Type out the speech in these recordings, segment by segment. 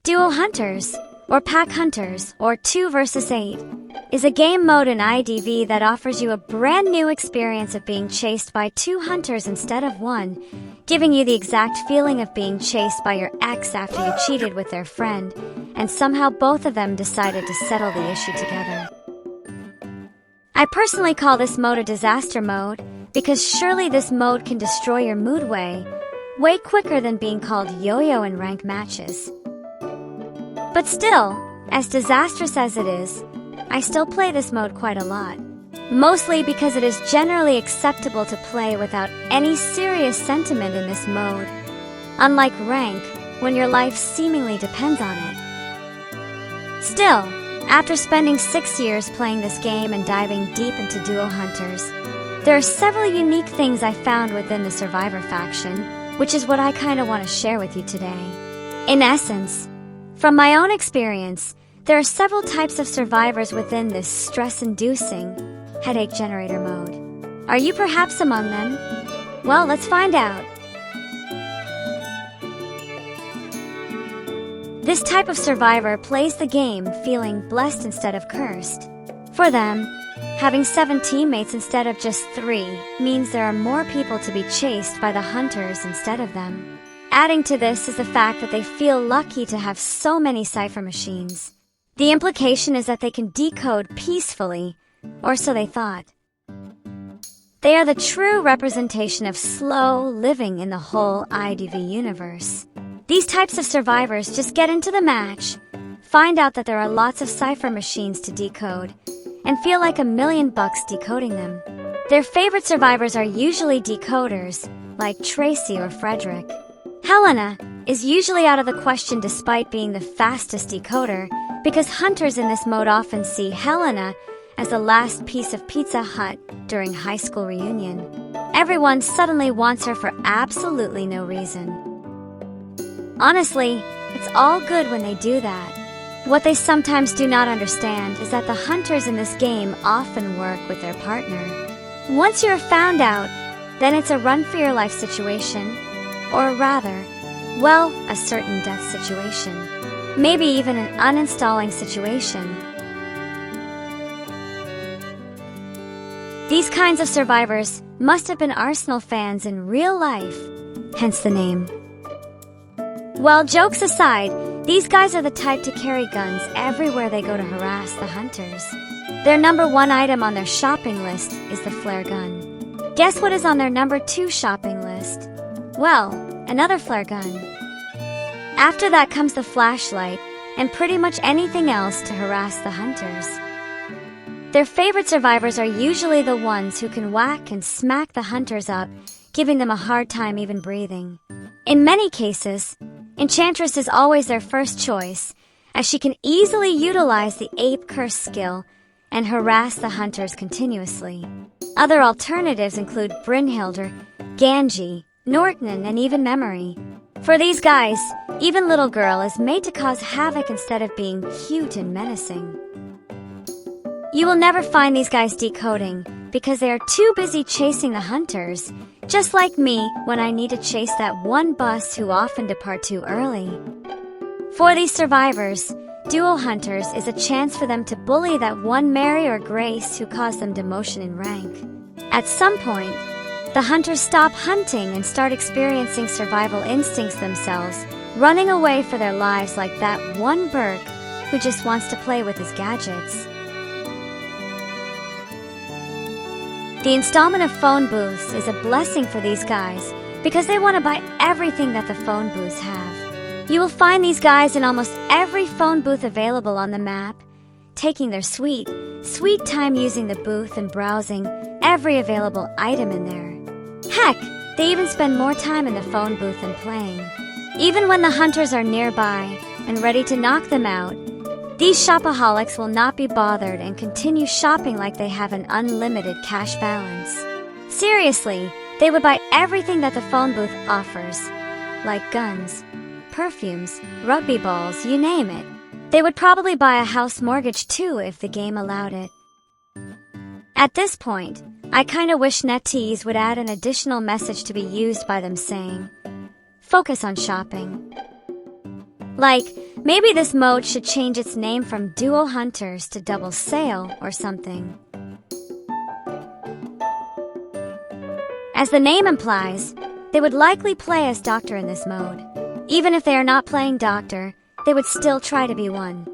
Duo Hunters, or Pack Hunters, or 2 vs 8, is a game mode in IDV that offers you a brand new experience of being chased by 2 hunters instead of 1, giving you the exact feeling of being chased by your ex after you cheated with their friend, and somehow both of them decided to settle the issue together. I personally call this mode a disaster mode, because surely this mode can destroy your mood way quicker than being called yo-yo in rank matches. But still, as disastrous as it is, I still play this mode quite a lot. Mostly because it is generally acceptable to play without any serious sentiment in this mode, unlike rank, when your life seemingly depends on it. Still, after spending 6 years playing this game and diving deep into Duo Hunters, there are several unique things I found within the Survivor faction, which is what I kinda want to share with you today. In essence, from my own experience, there are several types of survivors within this stress-inducing, headache generator mode. Are you perhaps among them? Well, let's find out. This type of survivor plays the game feeling blessed instead of cursed. For them, having 7 teammates instead of just 3 means there are more people to be chased by the hunters instead of them. Adding to this is the fact that they feel lucky to have so many cipher machines. The implication is that they can decode peacefully, or so they thought. They are the true representation of slow living in the whole IDV universe. These types of survivors just get into the match, find out that there are lots of cipher machines to decode, and feel like $1,000,000 decoding them. Their favorite survivors are usually decoders, like Tracy or Frederick. Helena is usually out of the question despite being the fastest decoder, because hunters in this mode often see Helena as the last piece of Pizza Hut during high school reunion. Everyone suddenly wants her for absolutely no reason. Honestly, it's all good when they do that. What they sometimes do not understand is that the hunters in this game often work with their partner. Once you're found out, then it's a run-for-your-life situation, or rather, well, a certain death situation. Maybe even an uninstalling situation. These kinds of survivors must have been Arsenal fans in real life, hence the name. Well, jokes aside, these guys are the type to carry guns everywhere they go to harass the hunters. Their number 1 item on their shopping list is the flare gun. Guess what is on their number 2 shopping list? Well, another flare gun. After that comes the flashlight, and pretty much anything else to harass the hunters. Their favorite survivors are usually the ones who can whack and smack the hunters up, giving them a hard time even breathing. In many cases, Enchantress is always their first choice, as she can easily utilize the Ape Curse skill and harass the hunters continuously. Other alternatives include Brynhilde, Ganji, Norton, and even Memory. For these guys, even Little Girl is made to cause havoc instead of being cute and menacing. You will never find these guys decoding because they are too busy chasing the hunters, just like me when I need to chase that one bus who often depart too early. For these survivors, Duo Hunters is a chance for them to bully that one Mary or Grace who caused them demotion in rank. At some point, the hunters stop hunting and start experiencing survival instincts themselves, running away for their lives like that one Burke who just wants to play with his gadgets. The installment of phone booths is a blessing for these guys because they want to buy everything that the phone booths have. You will find these guys in almost every phone booth available on the map, taking their sweet time using the booth and browsing every available item in there. Heck, they even spend more time in the phone booth than playing. Even when the hunters are nearby and ready to knock them out, these shopaholics will not be bothered and continue shopping like they have an unlimited cash balance. Seriously, they would buy everything that the phone booth offers, like guns, perfumes, rugby balls, you name it. They would probably buy a house mortgage too if the game allowed it. At this point, I kinda wish NetEase would add an additional message to be used by them saying, focus on shopping. Like, Maybe this mode should change its name from Duo Hunters to Double Sale or something. As the name implies, they would likely play as Doctor in this mode. Even if they are not playing Doctor, they would still try to be one.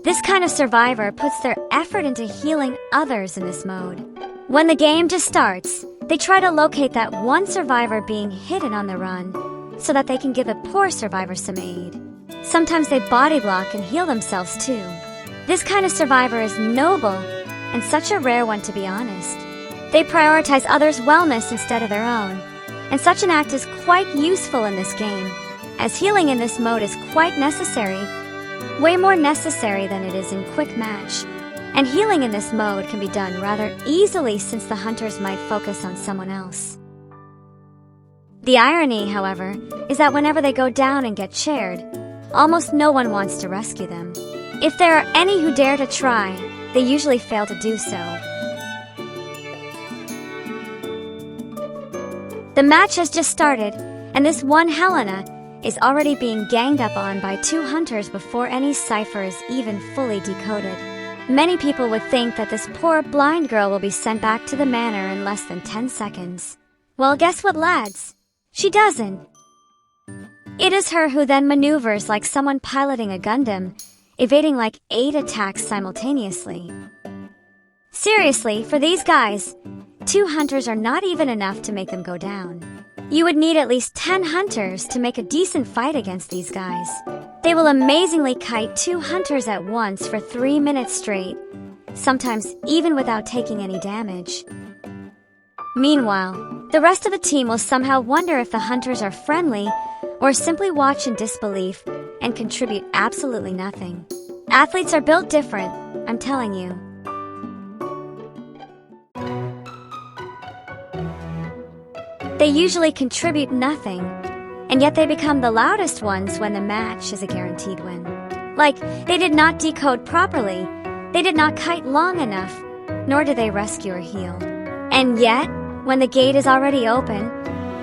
This kind of survivor puts their effort into healing others in this mode. When the game just starts, they try to locate that one survivor being hidden on the run so that they can give the poor survivor some aid. Sometimes they body block and heal themselves too. This kind of survivor is noble and such a rare one, to be honest. They prioritize others' wellness instead of their own, and such an act is quite useful in this game, as healing in this mode is quite necessary, way more necessary than it is in Quick Match. And healing in this mode can be done rather easily since the hunters might focus on someone else. The irony, however, is that whenever they go down and get chaired, almost no one wants to rescue them. If there are any who dare to try, they usually fail to do so. The match has just started, and this one Helena is already being ganged up on by two hunters before any cipher is even fully decoded. Many people would think that this poor blind girl will be sent back to the manor in less than 10 seconds. Well, guess what, lads? She doesn't. It is her who then maneuvers like someone piloting a Gundam, evading like 8 attacks simultaneously. Seriously, for these guys, 2 hunters are not even enough to make them go down. You would need at least 10 hunters to make a decent fight against these guys. They will amazingly kite 2 hunters at once for 3 minutes straight, sometimes even without taking any damage. Meanwhile, the rest of the team will somehow wonder if the hunters are friendly or simply watch in disbelief and contribute absolutely nothing. Athletes are built different, I'm telling you. They usually contribute nothing, and yet they become the loudest ones when the match is a guaranteed win. Like, they did not decode properly, they did not kite long enough, nor did they rescue or heal. And yet, when the gate is already open,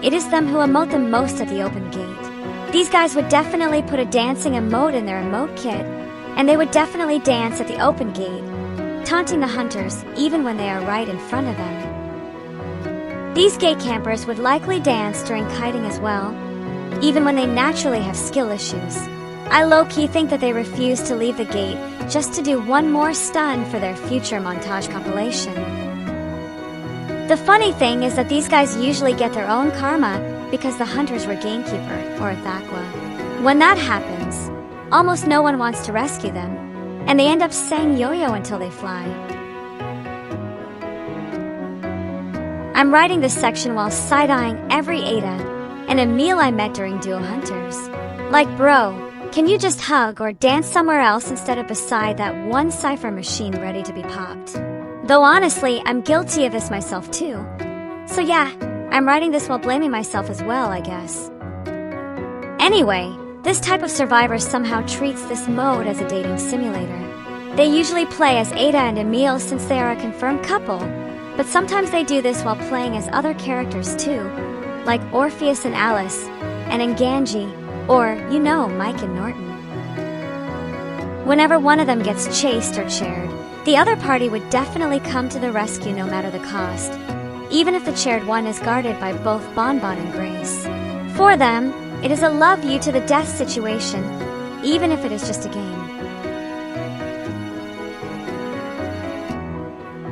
it is them who emote the most at the open gate. These guys would definitely put a dancing emote in their emote kit, and they would definitely dance at the open gate, taunting the hunters even when they are right in front of them. These gate campers would likely dance during kiting as well, even when they naturally have skill issues. I low-key think that they refuse to leave the gate just to do one more stun for their future montage compilation. The funny thing is that these guys usually get their own karma because the hunters were gamekeeper or a Thaqua. When that happens, almost no one wants to rescue them, and they end up saying yo-yo until they fly. I'm writing this section while side-eyeing every Ada and Emil I met during Duo Hunters. Like, bro, can you just hug or dance somewhere else instead of beside that one cipher machine ready to be popped? Though honestly, I'm guilty of this myself too. So yeah, I'm writing this while blaming myself as well, I guess. Anyway, this type of survivor somehow treats this mode as a dating simulator. They usually play as Ada and Emil since they are a confirmed couple, but sometimes they do this while playing as other characters too, like Orpheus and Alice, and Nganji, or, you know, Mike and Norton. Whenever one of them gets chased or chaired, the other party would definitely come to the rescue no matter the cost, even if the chaired one is guarded by both Bonbon and Grace. For them, it is a love you to the death situation, even if it is just a game.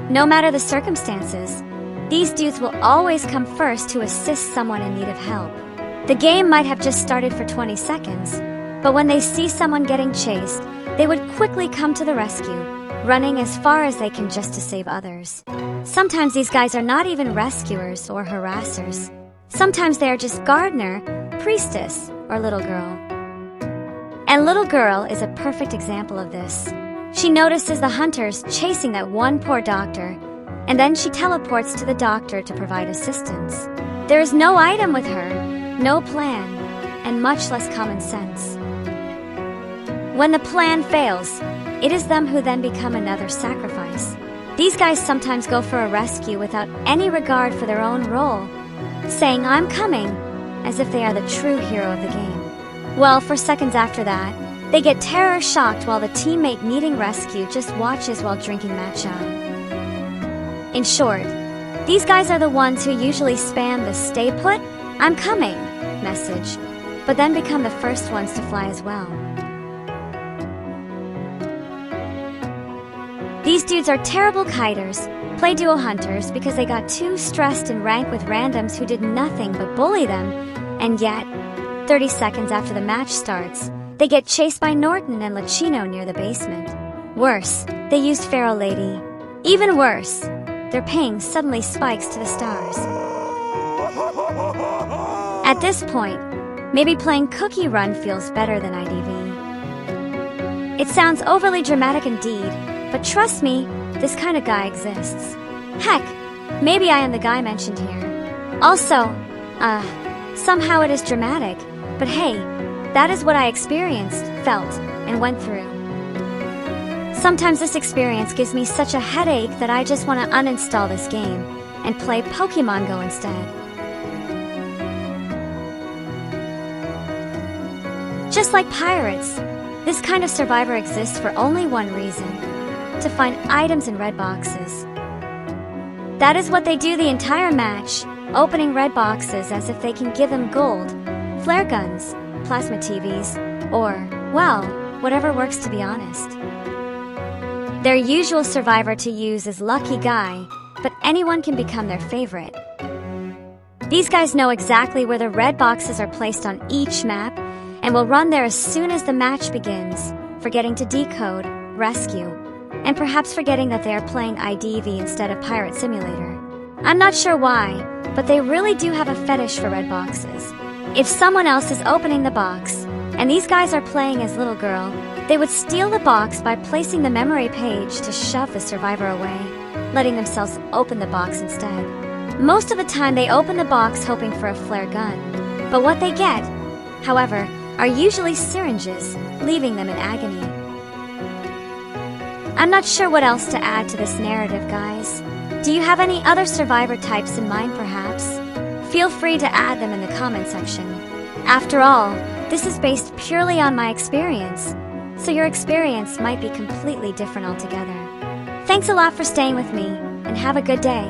No matter the circumstances, these dudes will always come first to assist someone in need of help. The game might have just started for 20 seconds, but when they see someone getting chased, they would quickly come to the rescue, running as far as they can just to save others. Sometimes these guys are not even rescuers or harassers. Sometimes they are just gardener, priestess, or little girl. And little girl is a perfect example of this. She notices the hunters chasing that one poor doctor, and then she teleports to the doctor to provide assistance. There is no item with her, no plan, and much less common sense. When the plan fails, it is them who then become another sacrifice. These guys sometimes go for a rescue without any regard for their own role, saying, "I'm coming," as if they are the true hero of the game. Well, for seconds after that, they get terror-shocked while the teammate needing rescue just watches while drinking matcha. In short, these guys are the ones who usually spam the "stay put, I'm coming" message, but then become the first ones to fly as well. These dudes are terrible kiters, play duo hunters because they got too stressed and rank with randoms who did nothing but bully them, and yet, 30 seconds after the match starts, they get chased by Norton and Lachino near the basement. Worse, they used Feral Lady. Even worse, their ping suddenly spikes to the stars. At this point, maybe playing Cookie Run feels better than IDV. It sounds overly dramatic indeed, but trust me, this kind of guy exists. Heck, maybe I am the guy mentioned here. Also, somehow it is dramatic, but hey, that is what I experienced, felt, and went through. Sometimes this experience gives me such a headache that I just want to uninstall this game and play Pokemon Go instead. Just like pirates, this kind of survivor exists for only one reason: to find items in red boxes. That is what they do the entire match, opening red boxes as if they can give them gold, flare guns, plasma TVs, or, well, whatever works, to be honest. Their usual survivor to use is Lucky Guy, but anyone can become their favorite. These guys know exactly where the red boxes are placed on each map and will run there as soon as the match begins, forgetting to decode, rescue, and perhaps forgetting that they are playing IDV instead of Pirate Simulator. I'm not sure why, but they really do have a fetish for red boxes. If someone else is opening the box, and these guys are playing as Little Girl, they would steal the box by placing the memory page to shove the survivor away, letting themselves open the box instead. Most of the time they open the box hoping for a flare gun, but what they get, however, are usually syringes, leaving them in agony. I'm not sure what else to add to this narrative, guys. Do you have any other survivor types in mind, perhaps? Feel free to add them in the comment section. After all, this is based purely on my experience, so your experience might be completely different altogether. Thanks a lot for staying with me, and have a good day.